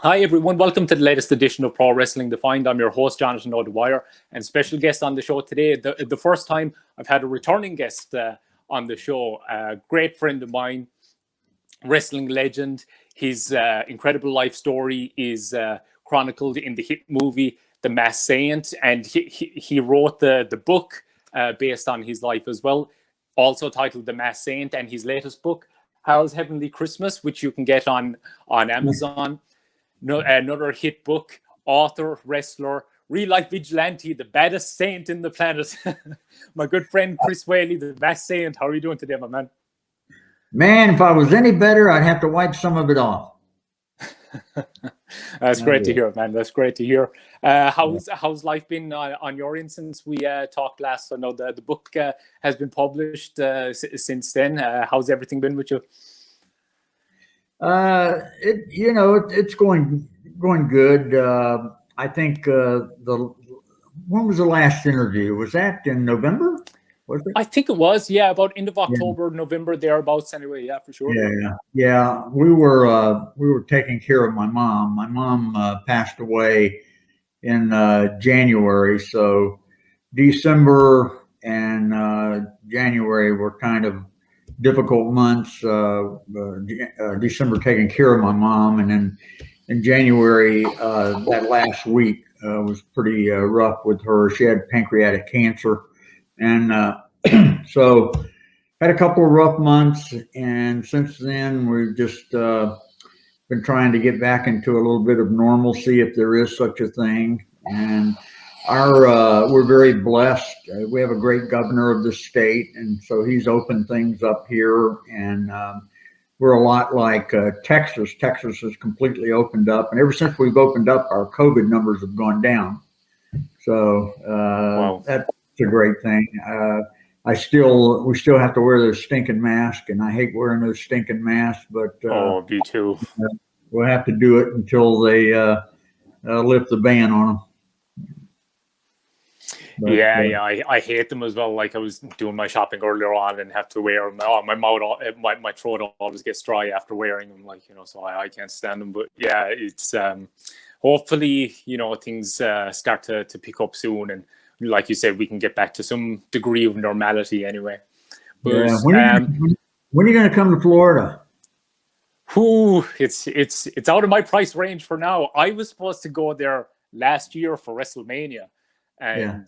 Hi everyone, welcome to the latest edition of Pro Wrestling Defined. I'm your host, Jonathan O'Dwyer, and special guest on the show today. The first time I've had a returning guest on the show, a great friend of mine, wrestling legend. His incredible life story is chronicled in the hit movie The Masked Saint, and he wrote the book based on his life as well, also titled The Masked Saint, and his latest book, Harold's Heavenly Christmas, which you can get on Amazon. Another hit book, author, wrestler, real-life vigilante, the baddest saint in the planet. My good friend Chris Whaley, the Masked Saint. How are you doing today, my man? Man, if I was any better, I'd have to wipe some of it off. That's great to hear, man. That's great to hear. How's life been on your end since we talked last? I know the book has been published since then. How's everything been with you? It's going good. I think when was the last interview? Was that in November? Was it? I think it was, yeah, about end of October, November, thereabouts. Anyway, yeah, for sure. Yeah. We were taking care of my mom. My mom passed away in January, so December and January were kind of difficult months. December taking care of my mom, and then in January, that last week was pretty rough with her. She had pancreatic cancer, and so had a couple of rough months. And since then, we've just been trying to get back into a little bit of normalcy, if there is such a thing. And we're very blessed. We have a great governor of the state, and so he's opened things up here. And we're a lot like Texas. Texas has completely opened up, and ever since we've opened up, our COVID numbers have gone down. So Wow. That's a great thing. We still have to wear those stinking masks, and I hate wearing those stinking masks. But me too. We'll have to do it until they lift the ban on them. But, I hate them as well. Like, I was doing my shopping earlier on and have to wear them. My mouth, my throat always gets dry after wearing them. Like, so I can't stand them. But yeah, it's hopefully things start to pick up soon, and like you said, we can get back to some degree of normality anyway. But when are you going to come to Florida? It's out of my price range for now. I was supposed to go there last year for WrestleMania. And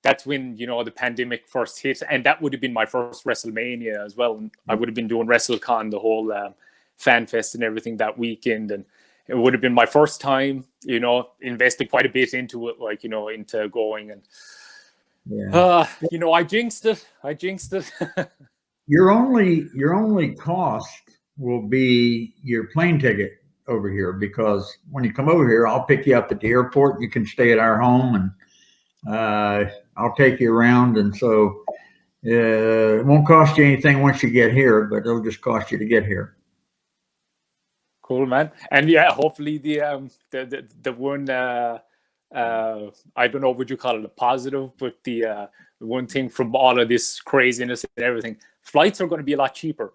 that's when, the pandemic first hit. And that would have been my first WrestleMania as well. And I would have been doing WrestleCon, the whole fan fest and everything that weekend. And it would have been my first time, invested quite a bit into it, into going. And, I jinxed it. Your only cost will be your plane ticket over here, because when you come over here, I'll pick you up at the airport. You can stay at our home, and I'll take you around, and so it won't cost you anything once you get here, but it'll just cost you to get here. Cool, man. And hopefully the one I don't know, would you call it a positive, but the one thing from all of this craziness and everything, flights are going to be a lot cheaper.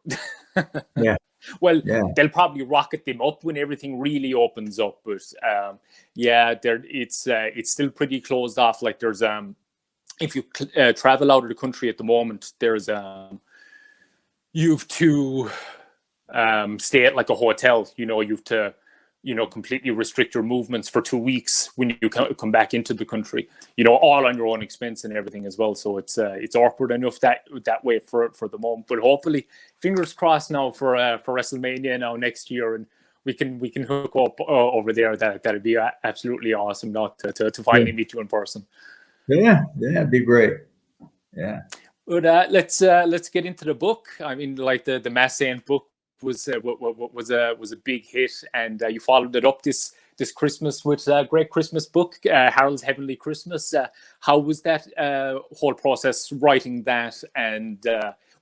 Well, they'll probably rocket them up when everything really opens up, but it's still pretty closed off. Like, there's if you travel out of the country at the moment, there's you have to stay at like a hotel. You have to completely restrict your movements for 2 weeks when you come back into the country. All on your own expense and everything as well. So it's awkward enough that way for the moment. But hopefully, fingers crossed now for WrestleMania now next year, and we can hook up over there. That'd be absolutely awesome now to finally meet you in person. Yeah, it'd be great. Yeah. But let's get into the book. I mean, like the Masked Saint book was a big hit, and you followed it up this Christmas with a great Christmas book, Harold's Heavenly Christmas. How was that whole process writing that, and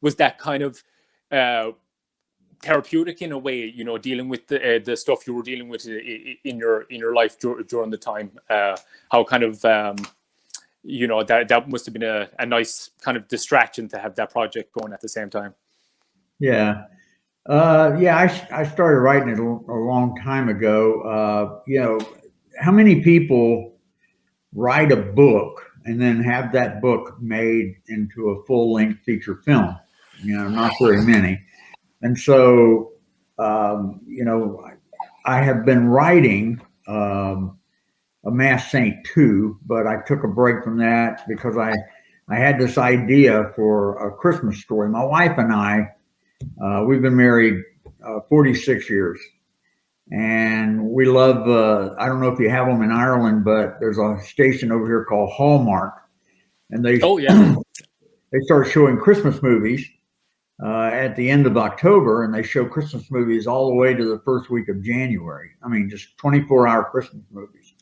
was that kind of therapeutic in a way, dealing with the stuff you were dealing with in your life during the time? How kind of that must have been a nice kind of distraction to have that project going at the same time. Yeah. Yeah, I started writing it a long time ago. How many people write a book and then have that book made into a full-length feature film? Not very many. And so, I have been writing A Masked Saint 2, but I took a break from that because I had this idea for a Christmas story. My wife and I, we've been married 46 years. And we love, I don't know if you have them in Ireland, but there's a station over here called Hallmark. And they start showing Christmas movies at the end of October, and they show Christmas movies all the way to the first week of January. I mean, just 24-hour Christmas movies.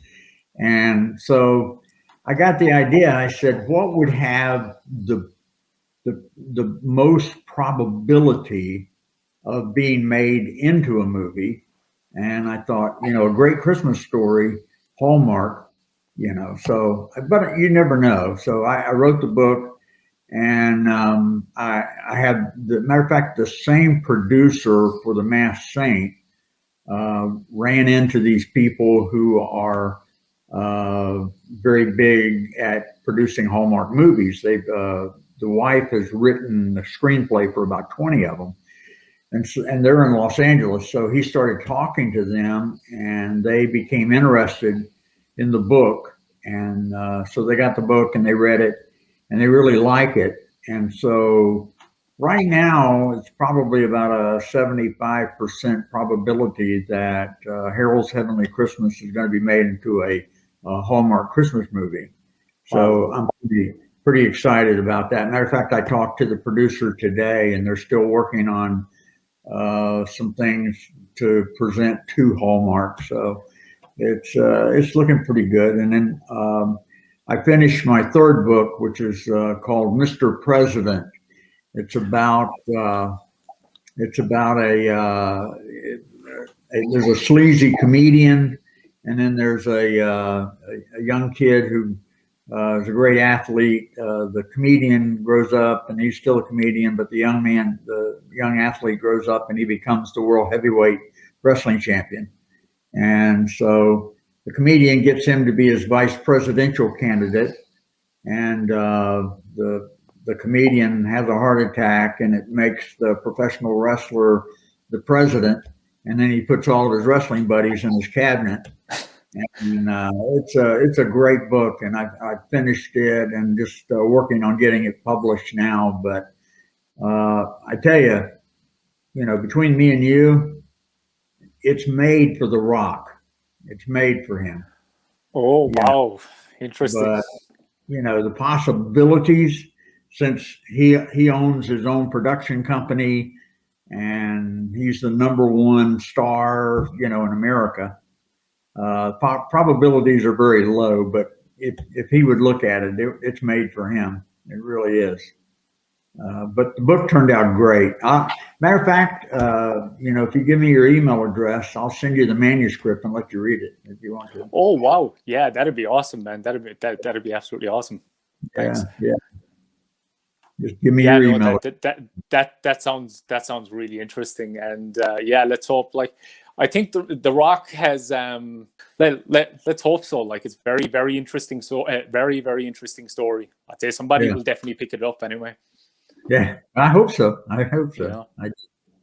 And so I got the idea. I said, what would have the most probability of being made into a movie? And I thought, a great Christmas story, Hallmark, but you never know. So I wrote the book, and I have, matter of fact, the same producer for The Masked Saint ran into these people who are very big at producing Hallmark movies. The wife has written the screenplay for about 20 of them. And they're in Los Angeles. So he started talking to them, and they became interested in the book. And so they got the book and they read it, and they really like it. And so right now, it's probably about a 75% probability that Harold's Heavenly Christmas is going to be made into a Hallmark Christmas movie. So I'm pretty excited about that. Matter of fact, I talked to the producer today, and they're still working on some things to present to Hallmark. So it's looking pretty good. And then I finished my third book, which is called Mr. President. It's about there's a sleazy comedian, and then there's a young kid who is a great athlete. The comedian grows up, and he's still a comedian, but the young athlete grows up, and he becomes the world heavyweight wrestling champion. And so the comedian gets him to be his vice presidential candidate, and the comedian has a heart attack, and it makes the professional wrestler the president, and then he puts all of his wrestling buddies in his cabinet. And it's a great book, and I finished it and just working on getting it published now. But I tell you, between me and you, it's made for The Rock. It's made for him. Oh, wow. Interesting. But, the possibilities, since he owns his own production company and he's the #1 star, in America, probabilities are very low. But if he would look at it, it's made for him. It really is. But the book turned out great. Matter of fact, if you give me your email address, I'll send you the manuscript and let you read it if you want to. Oh, wow. Yeah, that'd be awesome, man. That'd be absolutely awesome. Thanks. Yeah. Just give me your email. That sounds really interesting. And let's hope. I think the Rock has. Let's hope so. It's very, very interesting. So very, very interesting story. I'd say somebody will definitely pick it up anyway. Yeah, I hope so.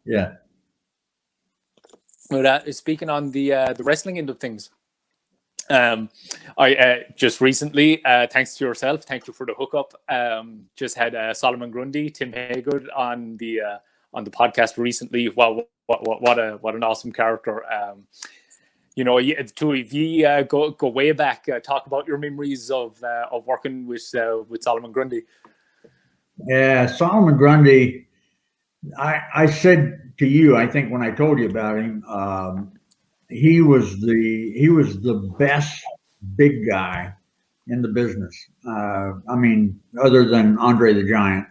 Yeah. But speaking on the wrestling end of things, I just recently, thanks to yourself, thank you for the hookup. Just had Salomon Grundy, Tim Hagood on the podcast recently. Wow, what an awesome character. The two of you go way back. Talk about your memories of working with Salomon Grundy. Yeah, Salomon Grundy. I said to you, I think when I told you about him, he was the best big guy in the business. Other than Andre the Giant.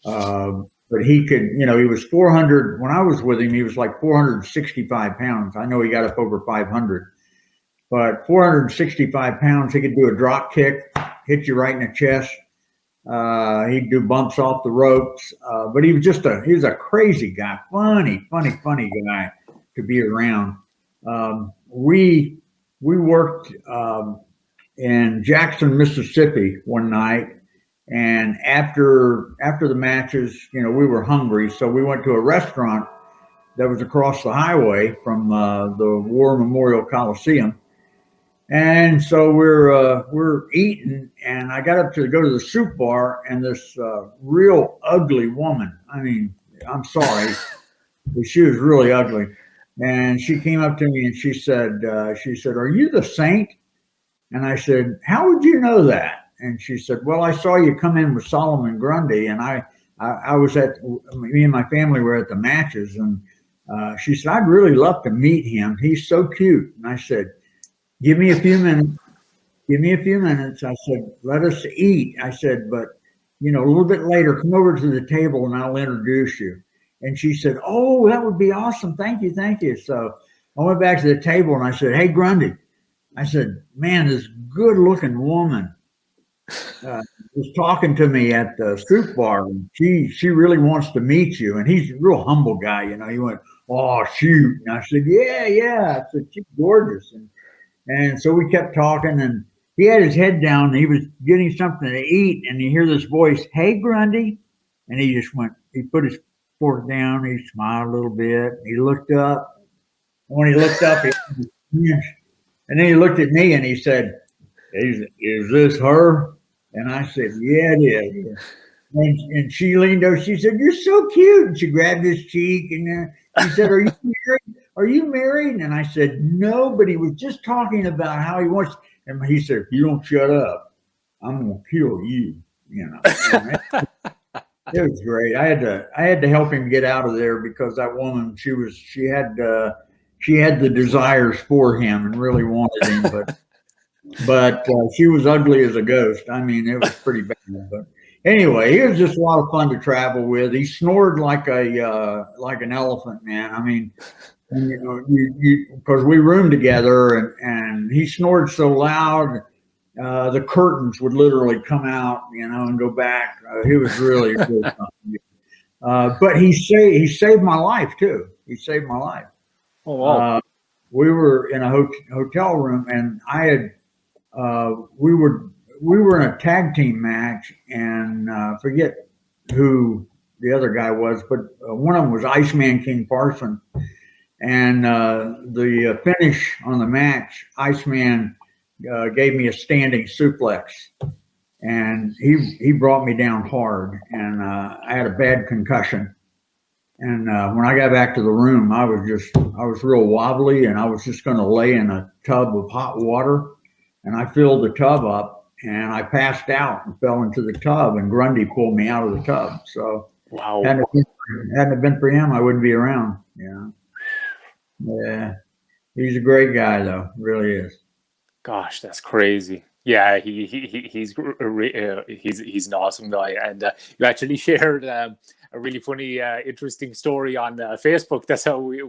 But he could, he was 400. When I was with him, he was like 465 pounds. I know he got up over 500, but 465 pounds, he could do a drop kick, hit you right in the chest, He'd do bumps off the ropes, but he was a crazy guy, funny guy to be around. We worked in Jackson, Mississippi one night, and after the matches, we were hungry, so we went to a restaurant that was across the highway from the War Memorial Coliseum. And so we're eating, and I got up to go to the soup bar, and this real ugly woman. I mean, I'm sorry, but she was really ugly. And she came up to me and she said, "Are you the Saint?" And I said, "How would you know that?" And she said, "Well, I saw you come in with Salomon Grundy, and I was me and my family were at the matches, and she said, I'd really love to meet him. He's so cute." And I said, Give me a few minutes. Give me a few minutes. I said, "Let us eat." I said, "But, a little bit later, come over to the table and I'll introduce you." And she said, "Oh, that would be awesome. Thank you. Thank you." So I went back to the table and I said, "Hey, Grundy," I said, "Man, this good looking woman was talking to me at the soup bar. And she really wants to meet you." And he's a real humble guy. He went, "Oh, shoot." And I said, Yeah. I said, "She's gorgeous." And so we kept talking, and he had his head down, and he was getting something to eat, and you hear this voice, "Hey, Grundy." And he put his fork down, he smiled a little bit, he looked up. When he looked up, and then he looked at me and he said, Is this her?" And I said, "Yeah, it is." And she leaned over, she said, "You're so cute." And she grabbed his cheek, and he said, "Are you married? Are you married?" And I said, "No," but he was just talking about how he wants. And he said, "If you don't shut up, I'm going to kill you." It was great. I had to help him get out of there because that woman, she had the desires for him and really wanted him, but she was ugly as a ghost. I mean, it was pretty bad. But anyway, he was just a lot of fun to travel with. He snored like an elephant, man. I mean. And because we roomed together, and he snored so loud, the curtains would literally come out, and go back. He was really good. But he saved my life too. He saved my life. Oh wow! We were in a hotel room, and we were in a tag team match, and forget who the other guy was, but one of them was Iceman King Parson. And the finish on the match, Iceman gave me a standing suplex, and he brought me down hard, and I had a bad concussion. And when I got back to the room, I was real wobbly, and I was just going to lay in a tub of hot water, and I filled the tub up, and I passed out and fell into the tub, and Grundy pulled me out of the tub. So Wow! hadn't it been for him, I wouldn't be around. Yeah, he's a great guy, though. Really is. Gosh, that's crazy. Yeah, he's an awesome guy, and you actually shared a really funny, interesting story on Facebook. That's how we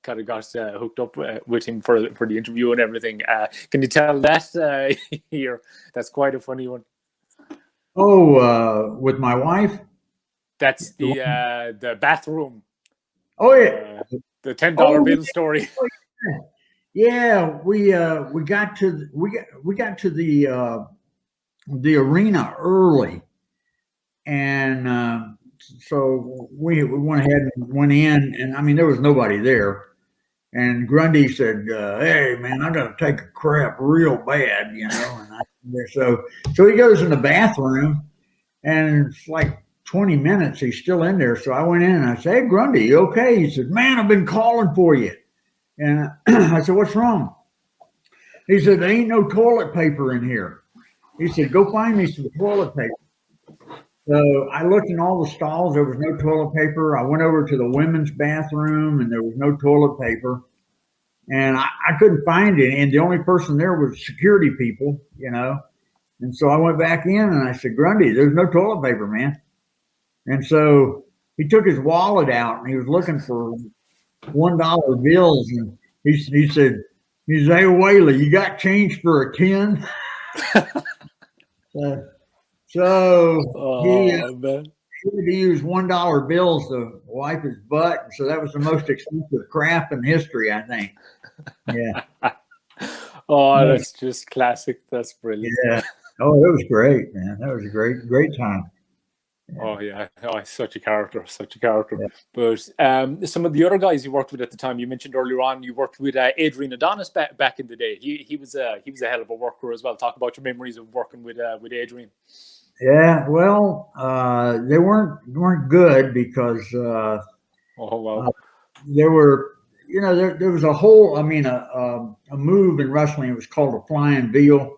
kind of got hooked up with him for the interview and everything. Can you tell that here? That's quite a funny one. Oh, with my wife. That's the bathroom. Oh yeah. The $10 bill story. Yeah, we got to the arena early, and so we went ahead and went in, and I mean there was nobody there, and Grundy said, "Hey man, I gotta take a crap real bad," and so he goes in the bathroom, and it's like 20 minutes, he's still in there. So I went in and I said, "Hey, Grundy, you okay?" He said, "Man, I've been calling for you." And I said, "What's wrong?" He said, "There ain't no toilet paper in here." He said, "Go find me some toilet paper." So I looked in all the stalls. There was no toilet paper. I went over to the women's bathroom, and there was no toilet paper. And I couldn't find it. And the only person there was security people, And so I went back in and I said, "Grundy, there's no toilet paper, man." And so he took his wallet out and he was looking for $1 bills. And he said, "Hey, Whaley, you got change for a 10?" So So he Oh man. had to use $1 bills to wipe his butt. And so that was the most expensive crap in history, I think. Yeah. Oh, that's just classic. That's brilliant. Yeah. Oh, it was great, man. That was a great time. Yeah. Oh yeah, oh, he's such a character, such a character. Yeah. But some of the other guys you worked with at the time, you mentioned earlier on, you worked with Adrian Adonis back in the day. He was a hell of a worker as well. Talk about your memories of working with Adrian. Yeah, well, they weren't good because Oh wow. there were, there was a whole, a move in wrestling. It was called a flying veal,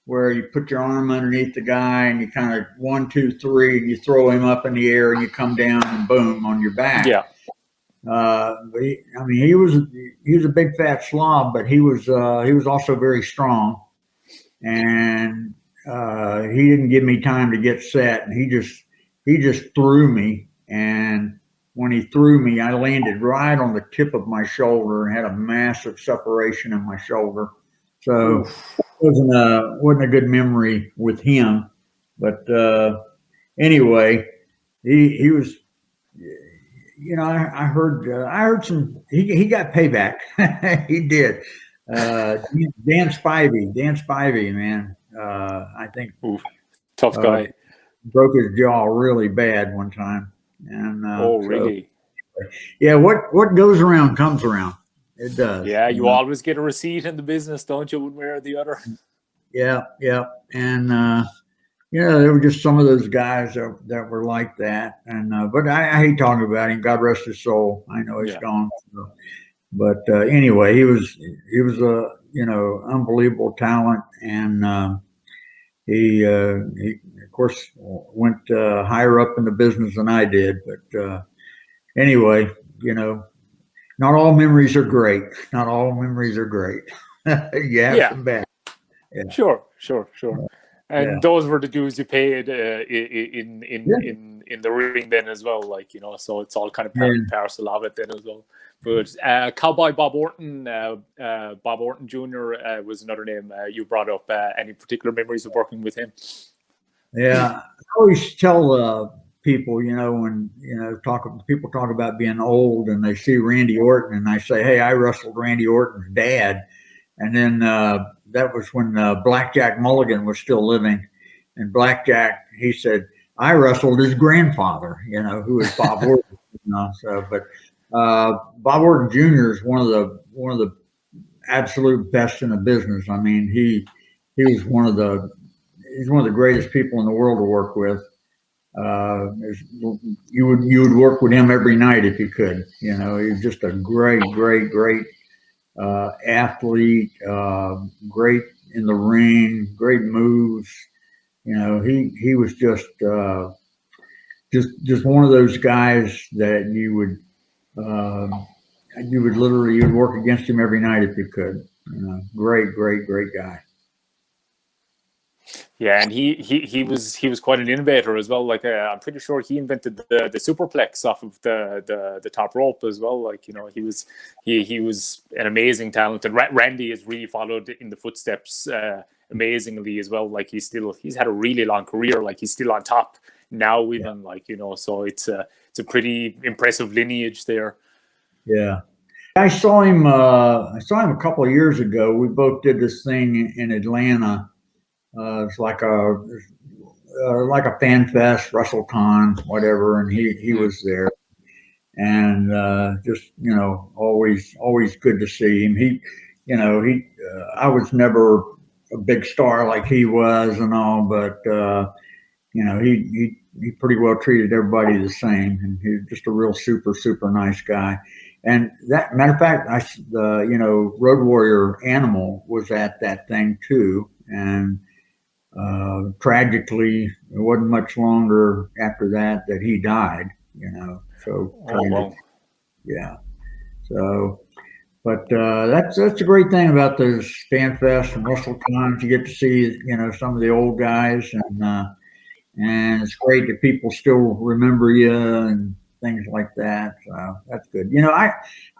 where you put your arm underneath the guy and you kind of 1, 2, 3, and you throw him up in the air and you come down and boom on your back. Yeah. But he was a big fat slob, but he was also very strong, and he didn't give me time to get set, and he just threw me, and when he threw me, I landed right on the tip of my shoulder and had a massive separation in my shoulder. So it wasn't a good memory with him, but anyway, he was. I heard some. He got payback. He did. Dan Spivey, man. I think tough guy. Broke his jaw really bad one time, and really? Yeah. What goes around comes around. It does. Yeah, you always get a receipt in the business, don't you? One way or the other. Yeah, and there were just some of those guys that were like that, and but I hate talking about him. God rest his soul. I know he's gone. So. But anyway, he was a unbelievable talent, and he of course went higher up in the business than I did. But anyway, not all memories are great. Not all memories are great. You have some bad. Yeah. Sure. And those were the dues you paid in the ring then as well, so it's all kind of part and parcel of it then as well. But Cowboy Bob Orton Jr. Was another name you brought up. Any particular memories of working with him? Yeah, I always tell people, when people talk about being old and they see Randy Orton, and I say, hey, I wrestled Randy Orton's dad. And then that was when Blackjack Mulligan was still living. And Blackjack, he said, I wrestled his grandfather, who was Bob Orton. But Bob Orton Jr. is one of the absolute best in the business. I mean, he's one of the greatest people in the world to work with. You would work with him every night if you could. He was just a great athlete, great in the ring, great moves. He was just one of those guys that you'd work against him every night if you could. Great guy. Yeah, and he was quite an innovator as well. I'm pretty sure he invented the superplex off of the top rope as well. He was an amazing talent, and Randy has really followed in the footsteps amazingly as well. He's had a really long career. He's still on top now, even so it's a pretty impressive lineage there. Yeah. I saw him a couple of years ago. We both did this thing in Atlanta. It's like a fan fest, WrestleCon, whatever, and he was there, and just always good to see him. I was never a big star like he was and all, but he pretty well treated everybody the same, and he was just a real super nice guy. And that matter of fact, Road Warrior Animal was at that thing too, and tragically, it wasn't much longer after that he died. So yeah. So, but that's a great thing about those fan fests and WrestleCons. You get to see some of the old guys, and it's great that people still remember you and things like that. So that's good.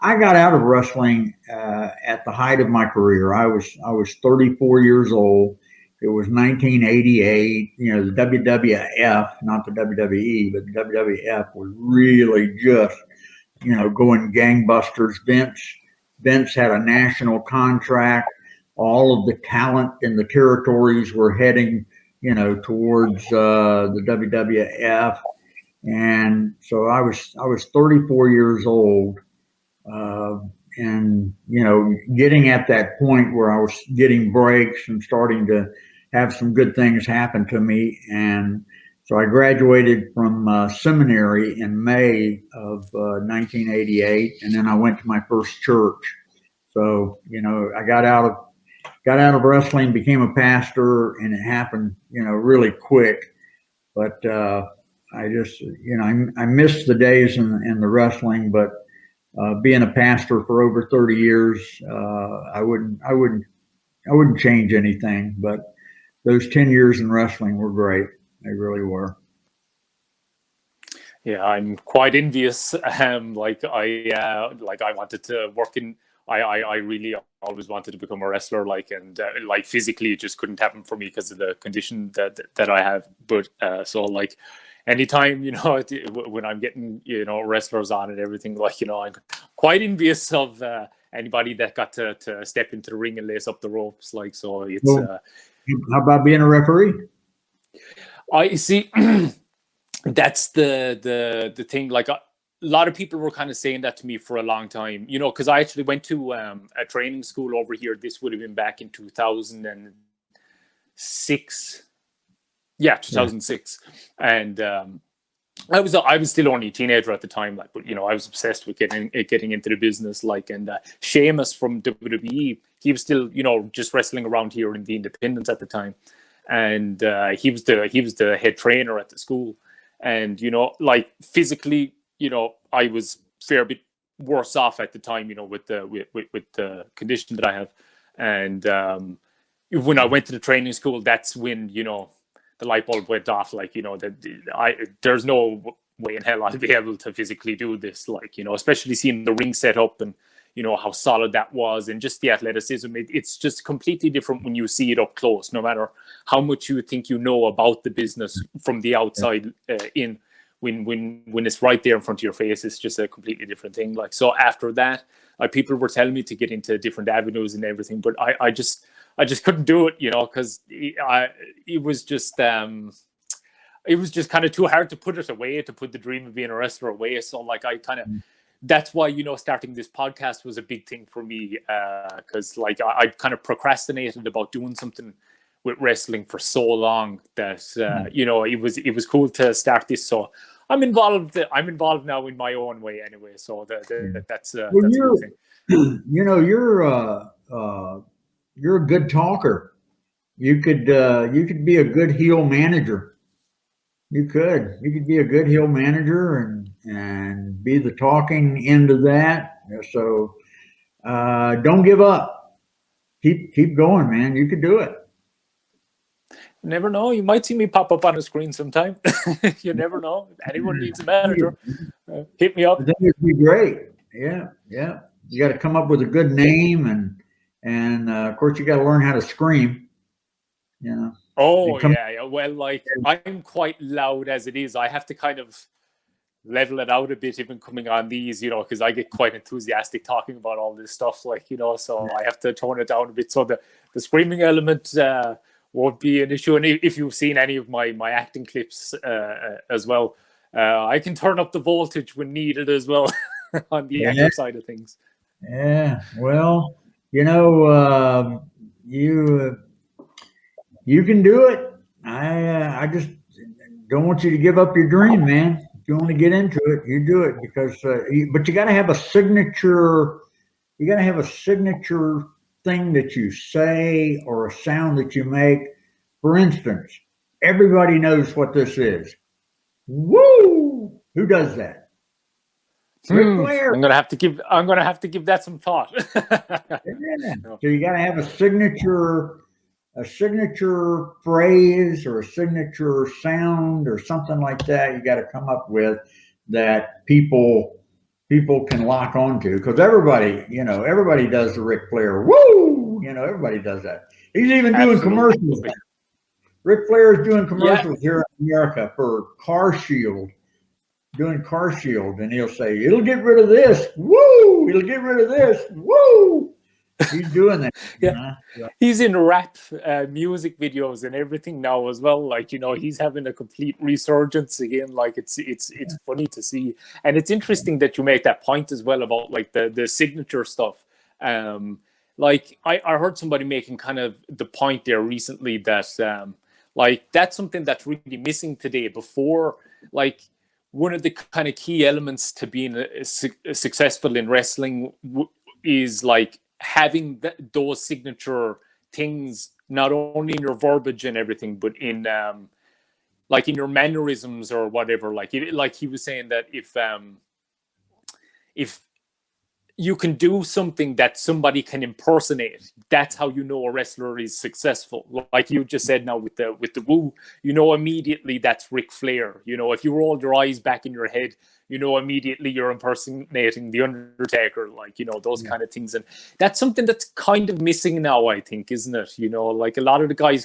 I got out of wrestling at the height of my career. I was 34 years old. It was 1988. You know, the WWF, not the WWE, but the WWF was really just, you know, going gangbusters. Vince had a national contract. All of the talent in the territories were heading, you know, towards the WWF. And so I was 34 years old, and you know, getting at that point where I was getting breaks and starting to have some good things happen to me. And so I graduated from seminary in May of 1988, and then I went to my first church. So you know, I got out of wrestling, became a pastor, and it happened, you know, really quick. But I just, you know, I missed the days in the wrestling, but being a pastor for over 30 years, I wouldn't change anything. But those 10 years in wrestling were great. They really were. Yeah, I'm quite envious. Like I wanted to work in. I really always wanted to become a wrestler. Like, and like physically, it just couldn't happen for me because of the condition that I have. But so like, anytime, you know, when I'm getting, you know, wrestlers on and everything, like, you know, I'm quite envious of anybody that got to step into the ring and lace up the ropes. Like, so it's. Well, how about being a referee? I see. That's the thing. Like a lot of people were kind of saying that to me for a long time, you know, because I actually went to a training school over here. This would have been back in 2006. Yeah, 2006. And I was still only a teenager at the time, like, but you know, I was obsessed with getting into the business. Like, and Sheamus from WWE, he was still, you know, just wrestling around here in the independents at the time, and he was the head trainer at the school. And you know, like physically, you know, I was a fair bit worse off at the time, you know, with the condition that I have. And when I went to the training school, that's when, you know, the light bulb went off. Like, you know, that there's no way in hell I'll be able to physically do this. Like, you know, especially seeing the ring set up and, you know, how solid that was, and just the athleticism. It's just completely different when you see it up close, no matter how much you think you know about the business from the outside in. When it's right there in front of your face, it's just a completely different thing. Like, so after that, like, people were telling me to get into different avenues and everything, but I just couldn't do it, you know, because it was just kind of too hard to put it away, to put the dream of being a wrestler away. So like, I kind of, that's why, you know, starting this podcast was a big thing for me, because like I kind of procrastinated about doing something with wrestling for so long that you know, it was cool to start this. So I'm involved now in my own way anyway. So that's that's a good thing. You know, you're a good talker. You could be a good heel manager. You could be a good heel manager and be the talking end of that. So don't give up. Keep going, man. You could do it. Never know. You might see me pop up on the screen sometime. You never know. If anyone needs a manager, hit me up. I think it'd be great. Yeah. You got to come up with a good name, and of course you got to learn how to scream. You know. Oh yeah. Well, like, I'm quite loud as it is. I have to kind of level it out a bit, even coming on these, you know, because I get quite enthusiastic talking about all this stuff, like, you know. So I have to tone it down a bit. So the screaming element won't be an issue. And if you've seen any of my acting clips as well, I can turn up the voltage when needed as well on the acting side of things. Yeah, well, you know, you can do it. I just don't want you to give up your dream, man. If you want to get into it, you do it, because but you got to have a signature. You got to have a signature thing that you say, or a sound that you make. For instance, everybody knows what this is. Woo! Who does that? I'm gonna have to give that some thought. Yeah. So you got to have a signature phrase or a signature sound or something like that. You got to come up with that people can lock onto, because everybody does the Ric Flair. Woo! You know, everybody does that. He's even doing commercials. Ric Flair is doing Yeah. commercials here in America for Car Shield, doing Car Shield, and he'll say, "It'll get rid of this, woo! It'll get rid of this, woo!" He's doing that. Yeah. He's in rap music videos and everything now as well. Like, you know, he's having a complete resurgence again. Like, it's funny to see, and it's interesting that you make that point as well about like the signature stuff. Like I heard somebody making kind of the point there recently that like that's something that's really missing today. Before, like, one of the kind of key elements to being successful in wrestling is like having those signature things, not only in your verbiage and everything, but in like in your mannerisms or whatever. Like like he was saying that if you can do something that somebody can impersonate, that's how you know a wrestler is successful. Like you just said now with the woo, you know immediately that's Ric Flair. You know, if you roll your eyes back in your head, you know immediately you're impersonating the Undertaker. Like, you know, those kind of things, and that's something that's kind of missing now, I think, isn't it? You know, like a lot of the guys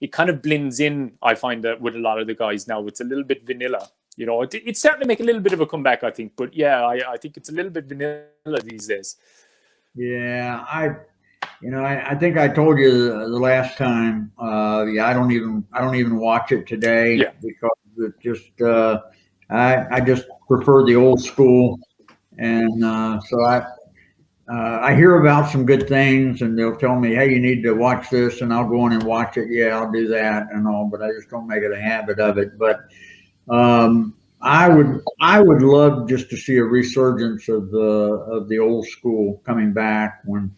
it kind of blends in. I find that with a lot of the guys now, it's a little bit vanilla. You know, it's starting to make a little bit of a comeback, I think. But yeah, I think it's a little bit vanilla these days. Yeah, I think I told you the last time. Yeah, I don't even watch it today because it just I just prefer the old school, and so I hear about some good things, and they'll tell me, "Hey, you need to watch this," and I'll go in and watch it. Yeah, I'll do that and all, but I just don't make it a habit of it. But I would love just to see a resurgence of the old school coming back. When,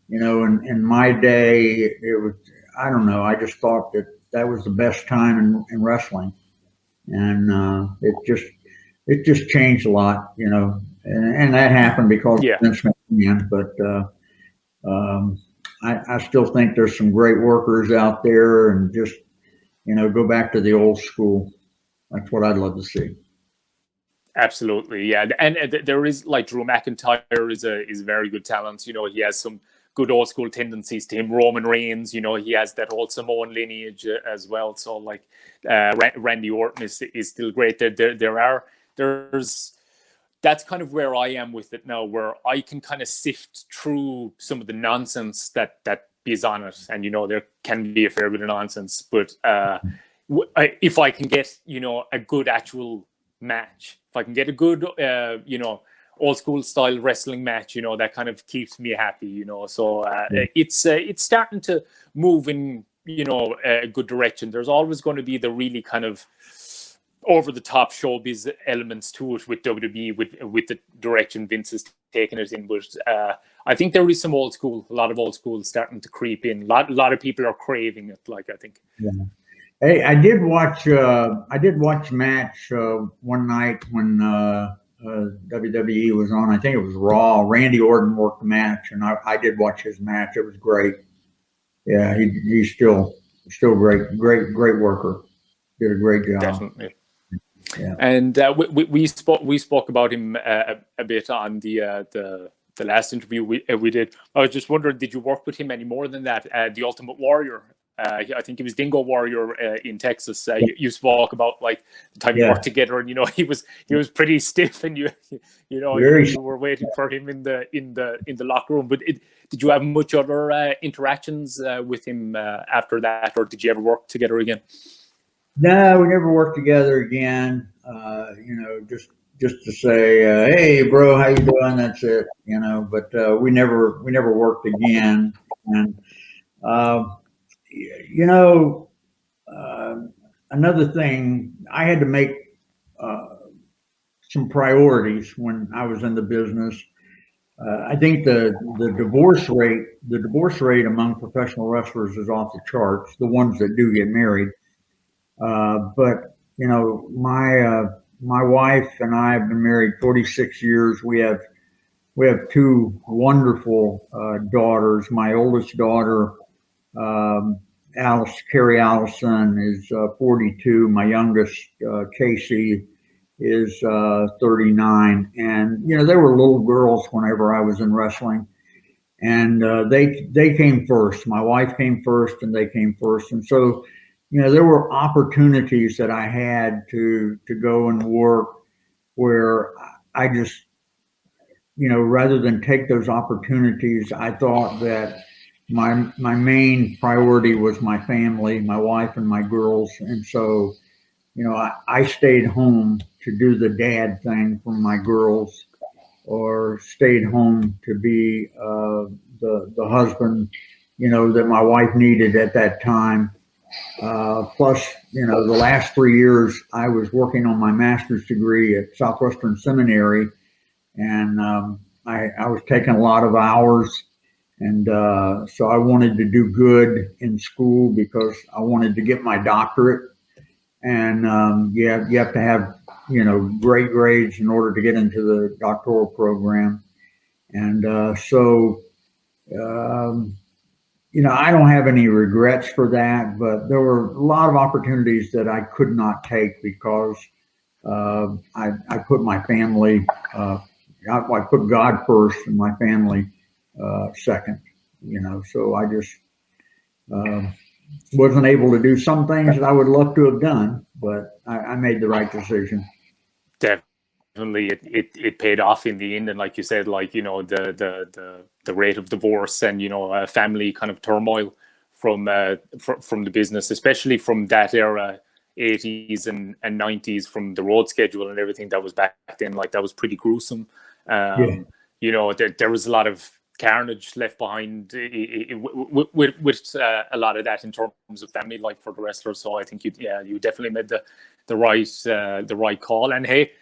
you know, in my day, it was, I don't know, I just thought that was the best time in wrestling, and it just changed a lot, you know, and that happened because of Vince McMahon. But I still think there's some great workers out there, and just, you know, go back to the old school. That's what I'd love to see. Absolutely, yeah, and there is, like, Drew McIntyre is a very good talent. You know, he has some good old school tendencies to him. Roman Reigns, you know, he has that whole Samoan lineage as well. So like Randy Orton is still great. There's that's kind of where I am with it now, where I can kind of sift through some of the nonsense that is on it, and, you know, there can be a fair bit of nonsense, but if I can get, you know, a good actual match, if I can get a good you know, old school style wrestling match, you know, that kind of keeps me happy, you know. So it's starting to move in, you know, a good direction. There's always going to be the really kind of over the top showbiz elements to it with WWE, with the direction Vince is taking it in. But I think there is some old school, a lot of old school starting to creep in. A lot of people are craving it, like, I think. Yeah. Hey, I did watch a match one night when WWE was on. I think it was Raw. Randy Orton worked the match, and I did watch his match. It was great. Yeah, he's still great worker. Did a great job. Definitely. Yeah. And we spoke about him a bit on the last interview we did. I was just wondering, did you work with him any more than that? The Ultimate Warrior. I think he was Dingo Warrior in Texas. You spoke about, like, the time you worked together, and, you know, he was pretty stiff, and you were waiting for him in the locker room. But did you have much other interactions with him after that, or did you ever work together again? No, we never worked together again. You know, just to say, hey, bro, how you doing? That's it. You know, but we never worked again. And you know, another thing, I had to make some priorities when I was in the business. I think the divorce rate among professional wrestlers is off the charts. The ones that do get married, but, you know, my wife and I have been married 46 years. We have two wonderful daughters. My oldest daughter, Carrie Allison, is 42. My youngest, Casey, is 39. And, you know, they were little girls whenever I was in wrestling, and they came first. My wife came first, and they came first. And so there were opportunities that I had to go and work where I just, rather than take those opportunities, I thought that my main priority was my family, my wife and my girls. And so, I stayed home to do the dad thing for my girls, or stayed home to be the husband, that my wife needed at that time. Plus, the last 3 years I was working on my master's degree at Southwestern Seminary, and I was taking a lot of hours, and so I wanted to do good in school because I wanted to get my doctorate. And you have to have great grades in order to get into the doctoral program. And so I don't have any regrets for that, but there were a lot of opportunities that I could not take because I put my family, I put God first and my family second. So I just wasn't able to do some things that I would love to have done, but I made the right decision. Definitely, it paid off in the end, and like you said, the rate of divorce and family kind of turmoil from the business, especially from that era, 80s and 90s, from the road schedule and everything that was back then, that was pretty gruesome. Yeah. There was a lot of carnage left behind with a lot of that in terms of family life for the wrestlers. So I think you definitely made the right call. And hey,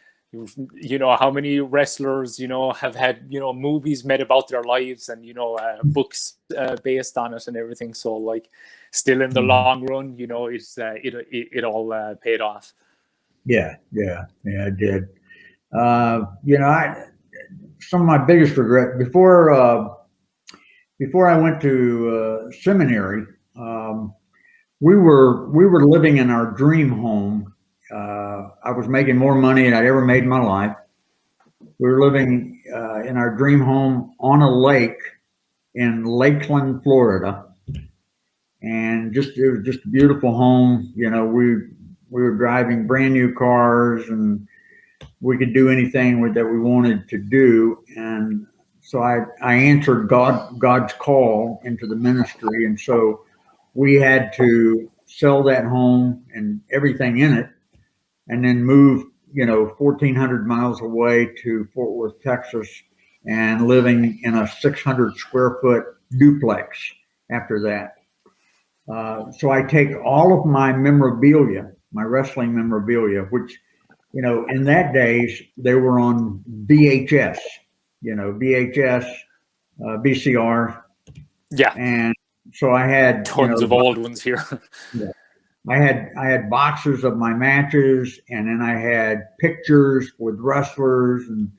how many wrestlers have had movies made about their lives and books based on it and everything. So still in the long run, it all paid off. Yeah, it did. Some of my biggest regret before I went to seminary, we were living in our dream home. I was making more money than I'd ever made in my life. We were living in our dream home on a lake in Lakeland, Florida, and it was just a beautiful home. We were driving brand new cars, and we could do anything that we wanted to do. And so I answered God's call into the ministry, and so we had to sell that home and everything in it, and then move 1,400 miles away to Fort Worth, Texas, and living in a 600 square foot duplex after that. So I take all of my memorabilia, my wrestling memorabilia, which in that days they were on VHS, VHS, VCR. Yeah. And so I had tons of old ones here. Yeah. I had boxes of my matches, and then I had pictures with wrestlers and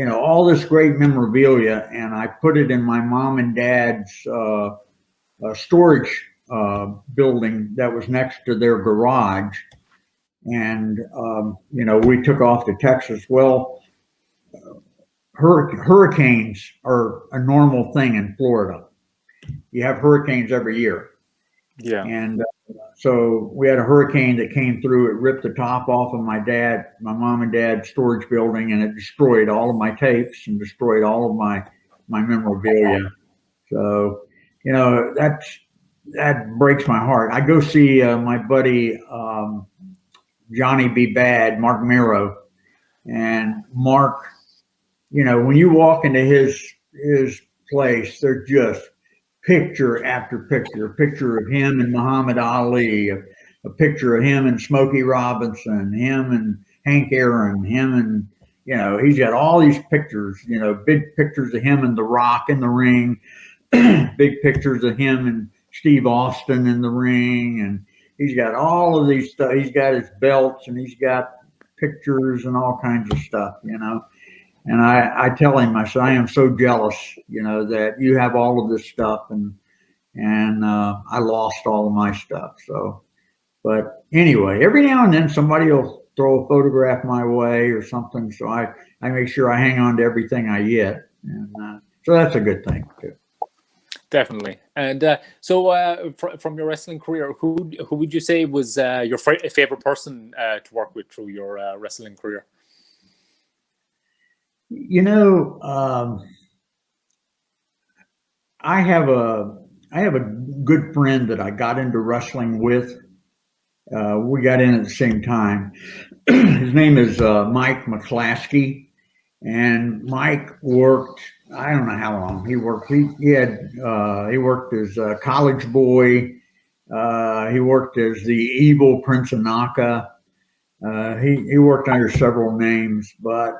all this great memorabilia, and I put it in my mom and dad's storage building that was next to their garage. And we took off to Texas. Well, hurricanes are a normal thing in Florida. You have hurricanes every year. Yeah. And so we had a hurricane that came through. It ripped the top off of my mom and dad's storage building, and it destroyed all of my tapes and destroyed all of my memorabilia. So, that breaks my heart. I go see my buddy Johnny B. Bad, Mark Miro, and Mark. When you walk into his place, they're just picture after picture, a picture of him and Muhammad Ali, a picture of him and Smokey Robinson, him and Hank Aaron, him and, he's got all these pictures, big pictures of him and The Rock in the ring, big pictures of him and Steve Austin in the ring. And he's got all of these stuff. He's got his belts, and he's got pictures and all kinds of stuff, And I tell him, I say, I am so jealous, that you have all of this stuff, and I lost all of my stuff. So, but anyway, every now and then somebody will throw a photograph my way or something. So I make sure I hang on to everything I get, and so that's a good thing too. Definitely. And so from your wrestling career, who would you say was your favorite person to work with through your wrestling career? You know, I have a good friend that I got into wrestling with. We got in at the same time. His name is Mike McClaskey, and Mike worked. I don't know how long he worked. He worked as a college boy. He worked as the evil Prince of Naka. He worked under several names, but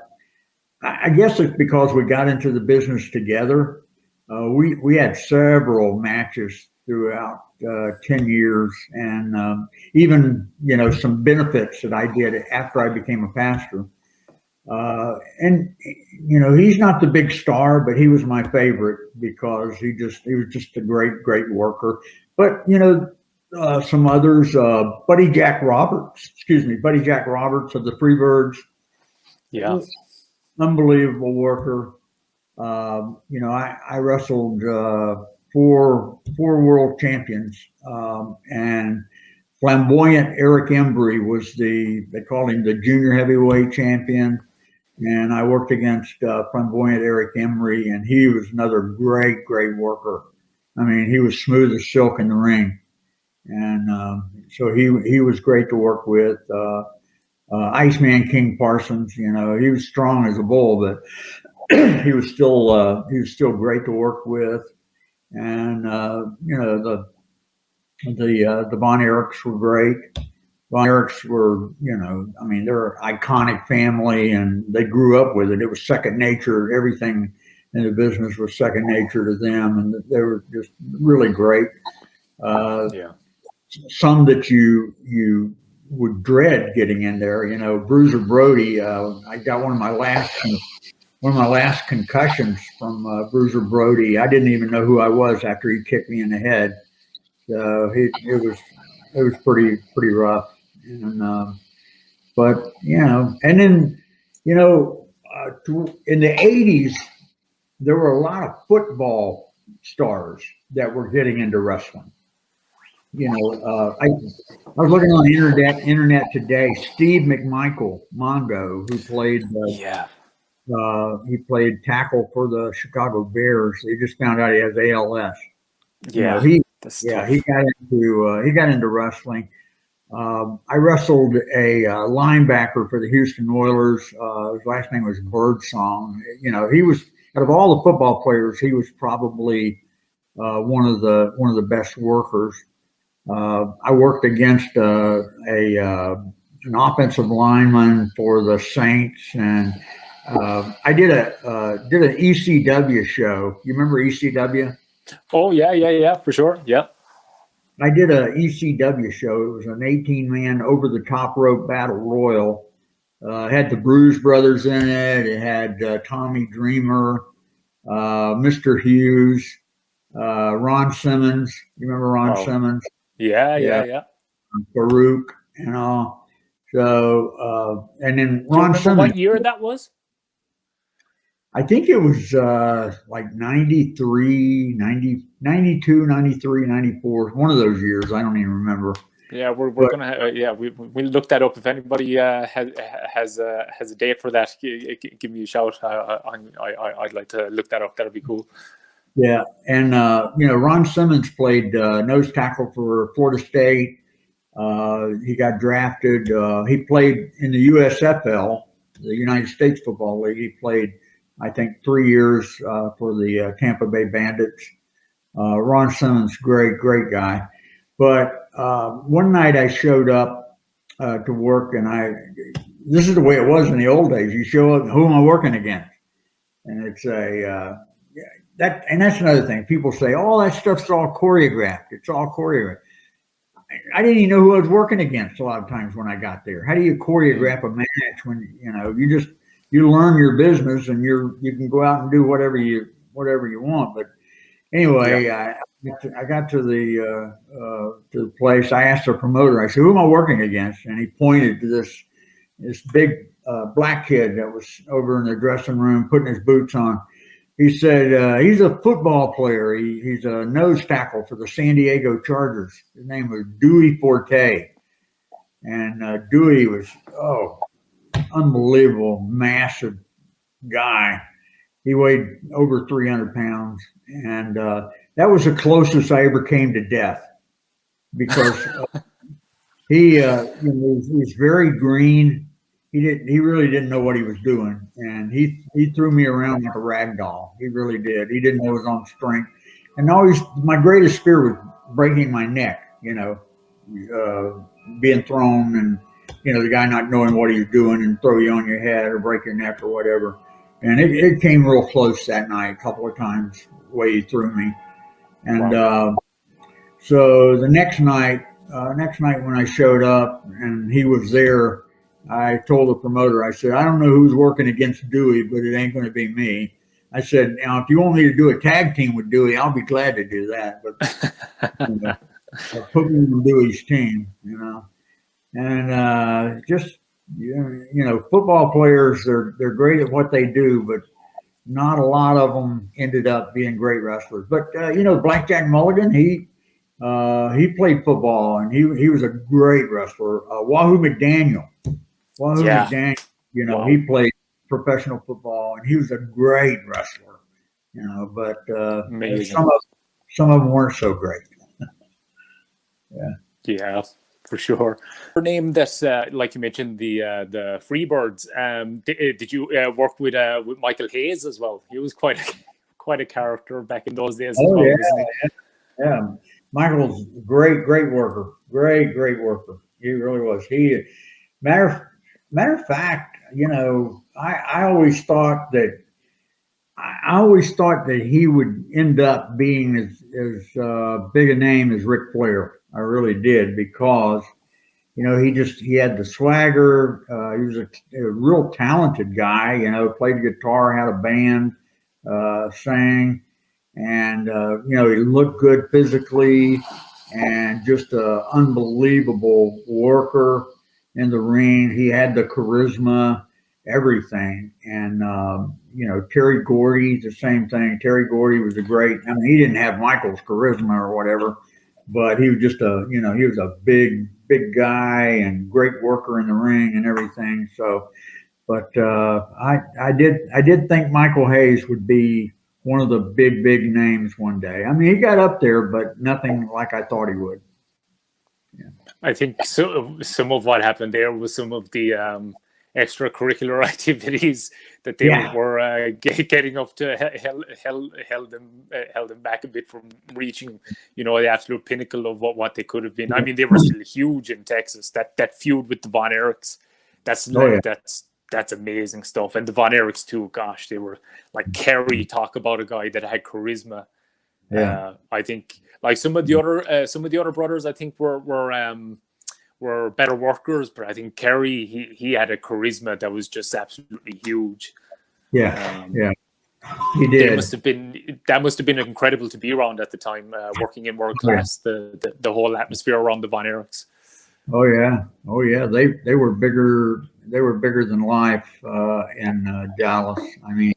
I guess it's because we got into the business together. We had several matches throughout 10 years, and even some benefits that I did after I became a pastor. And he's not the big star, but he was my favorite because he was just a great worker. But some others, Buddy Jack Roberts of the Freebirds. Yeah, unbelievable worker. I wrestled four world champions, and flamboyant Erich was they called him the junior heavyweight champion. And I worked against flamboyant Erich, and he was another great worker. I mean, he was smooth as silk in the ring. And so he was great to work with. Iceman King Parsons, he was strong as a bull, but he was still great to work with. And the Von Erichs were great. Von Erichs were, they're an iconic family, and they grew up with it. It was second nature. Everything in the business was second nature to them, and they were just really great. Some that you would dread getting in there. Bruiser Brody. I got one of my last concussions from Bruiser Brody. I didn't even know who I was after he kicked me in the head. So it was pretty rough. And but and then in the 80s there were a lot of football stars that were getting into wrestling. I was looking on the internet today. Steve McMichael Mongo, who played he played tackle for the Chicago Bears. They just found out he has ALS. He got into wrestling. I wrestled a linebacker for the Houston Oilers. His last name was Birdsong. He was, out of all the football players, he was probably one of the best workers. I worked against an offensive lineman for the Saints, and I did an ECW show. You remember ECW? Oh yeah, for sure. Yeah. I did an ECW show. It was an 18-man over-the-top rope battle royal. It had the Bruiser Brothers in it. It had Tommy Dreamer, Mr. Hughes, Ron Simmons. You remember Ron Simmons? Yeah. Farouk and all. So, and then Ron Simmons. What year that was? I think it was like 93, 90, 92, 93, 94, one of those years. I don't even remember. Yeah, we're gonna we'll look that up. If anybody has a date for that, give me a shout. I'd like to look that up. That'd be cool. Yeah, and Ron Simmons played nose tackle for Florida State. He got drafted. He played in the USFL, the United States Football League. He played, I think, 3 years for the Tampa Bay Bandits. Ron Simmons, great guy. But one night I showed up to work, and this is the way it was in the old days. You show up, who am I working against? And it's that's another thing. People say, "Oh, that stuff's all choreographed. It's all choreographed." I didn't even know who I was working against a lot of times when I got there. How do you choreograph a match when you learn your business and you can go out and do whatever you want. But anyway, I got to the place. I asked the promoter. I said, "Who am I working against?" And he pointed to this big black kid that was over in the dressing room putting his boots on. he said he's a football player. He's a nose tackle for the San Diego Chargers. His name was Dewey Forte. And Dewey was, unbelievable, massive guy. He weighed over 300 pounds. And that was the closest I ever came to death because he was very green. He really didn't know what he was doing. And he threw me around like a rag doll. He really did. He didn't know his own strength. And always, my greatest fear was breaking my neck, being thrown and, the guy not knowing what he was doing and throw you on your head or break your neck or whatever. And it came real close that night, a couple of times, the way he threw me. And so the next night when I showed up and he was there, I told the promoter, I said, I don't know who's working against Dewey, but it ain't going to be me. I said, now, if you want me to do a tag team with Dewey, I'll be glad to do that. But put me on Dewey's team, And just, football players, they're great at what they do, but not a lot of them ended up being great wrestlers. But, Blackjack Mulligan, he played football, and he was a great wrestler. Wahoo McDaniel, he played professional football, and he was a great wrestler. But some of them weren't so great. Yeah, for sure. Her name that's like you mentioned the Freebirds. Did you work with Michael Hayes as well? He was quite a character back in those days as well, wasn't he? Yeah. Michael's great worker. Great worker. He really was. He matter of fact, I always thought that he would end up being as big a name as Ric Flair. I really did, because he had the swagger. He was a real talented guy. Played guitar, had a band, sang. And, he looked good physically and just an unbelievable worker in the ring. He had the charisma, everything. And, Terry Gordy, the same thing. Terry Gordy was he didn't have Michael's charisma or whatever, but he was just he was a big guy and great worker in the ring and everything. So, but I did think Michael Hayes would be one of the big names one day. I mean, he got up there, but nothing like I thought he would. Yeah. I think some of what happened there was some of the extracurricular activities that they were getting up to held them back a bit from reaching, the absolute pinnacle of what they could have been. I mean, they were still huge in Texas. That feud with the Von Erichs, that's amazing stuff. And the Von Erichs too, gosh, they were like Kerry, talk about a guy that had charisma. Yeah. I think like some of the other brothers, I think were better workers, but I think Kerry, he had a charisma that was just absolutely huge. Yeah. He did. That must have been incredible to be around at the time, working in world class, the whole atmosphere around the Von Erichs. Oh yeah. They were bigger. They were bigger than life in Dallas. I mean,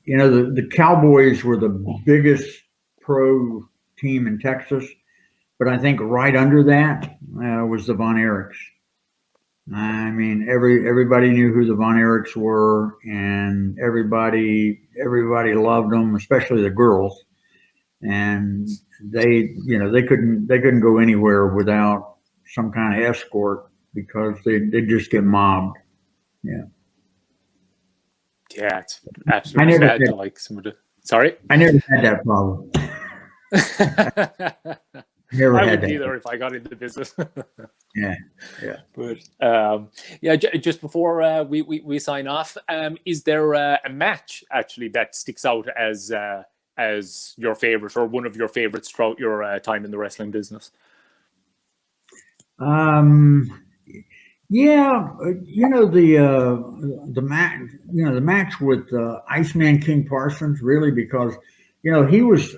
the Cowboys were the biggest pro team in Texas, but I think right under that was the Von Erichs. I mean, everybody knew who the Von Erichs were, and everybody loved them, especially the girls. And they couldn't go anywhere without some kind of escort, because they just get mobbed. Yeah. Yeah, it's absolutely sad to like some of the. Sorry, I never had that problem. I wouldn't either if I got into business. Yeah. But just before we sign off, is there a match actually that sticks out as your favorite, or one of your favorites throughout your time in the wrestling business? Yeah, the match with Iceman King Parsons, really, because he was,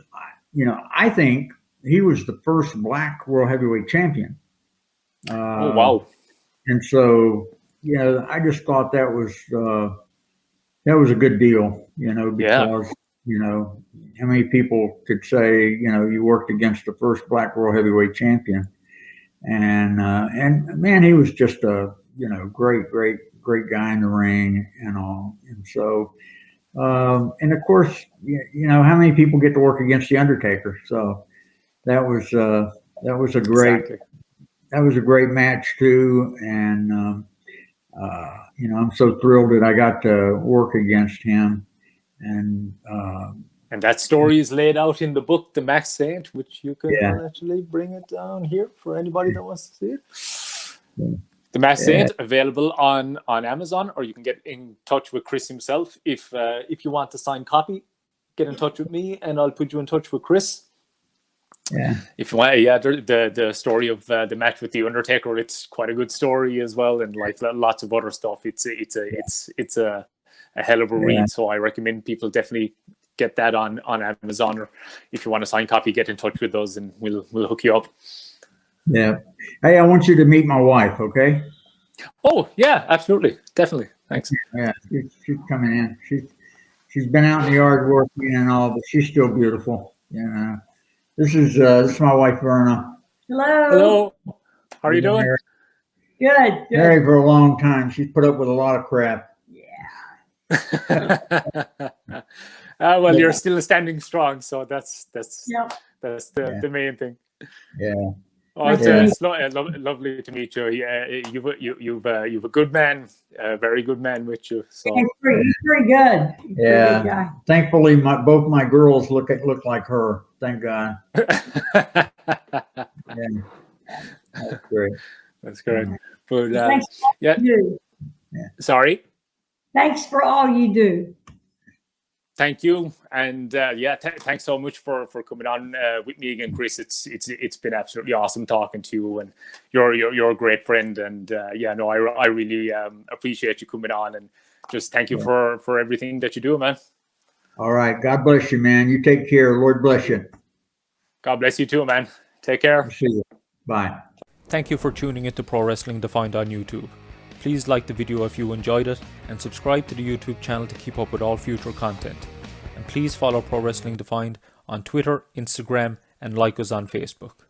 I think he was the first black world heavyweight champion. Oh wow! And so I just thought that was that was a good deal, Yeah. because, how many people could say, you worked against the first black world heavyweight champion, and man, he was just a, great guy in the ring and all. And so, and of course, how many people get to work against the Undertaker? So that was, that was a great, Exactly. that was a great match too. And, I'm so thrilled that I got to work against him. And that story is laid out in the book, The Max Saint, which you can Yeah, actually bring it down here for anybody that wants to see it. The Max yeah, Saint, available on Amazon, or you can get in touch with Chris himself. If you want the signed copy, get in touch with me and I'll put you in touch with Chris. yeah, If you want, yeah, the story of the match with the Undertaker, it's quite a good story as well, and like lots of other stuff. It's a hell of a yeah, read. So I recommend people definitely get that on Amazon, or if you want a signed copy, get in touch with us and we'll hook you up. yeah. Hey, I want you to meet my wife, okay? Oh yeah, absolutely, definitely. Thanks. Yeah, she's coming in. She's been out in the yard working and all, but she's still beautiful. This is my wife Verna. Hello. Hello. How are you We've been doing? married, Good. married for a long time. She's put up with a lot of crap. Well, you're still standing strong, so that's Yep. the main thing. Yeah, Oh, it's lovely to meet you. Yeah, you've a good man, a very good man with you. So He's pretty good. He's a yeah. good guy. Thankfully, both my girls look like her. Thank God. Yeah, that's great. that's great. But Thanks for all yeah, you do. sorry. Thanks for all you do. Thank you, and thanks so much for coming on with me again, Chris. It's been absolutely awesome talking to you, and you're a great friend, and I really appreciate you coming on, and just thank you for everything that you do, man. All right. God bless you, man. You take care. Lord bless you. God bless you too, man. Take care. See you. Bye. Thank you for tuning into Pro Wrestling Defined on YouTube. Please like the video if you enjoyed it, and subscribe to the YouTube channel to keep up with all future content. And please follow Pro Wrestling Defined on Twitter, Instagram, and like us on Facebook.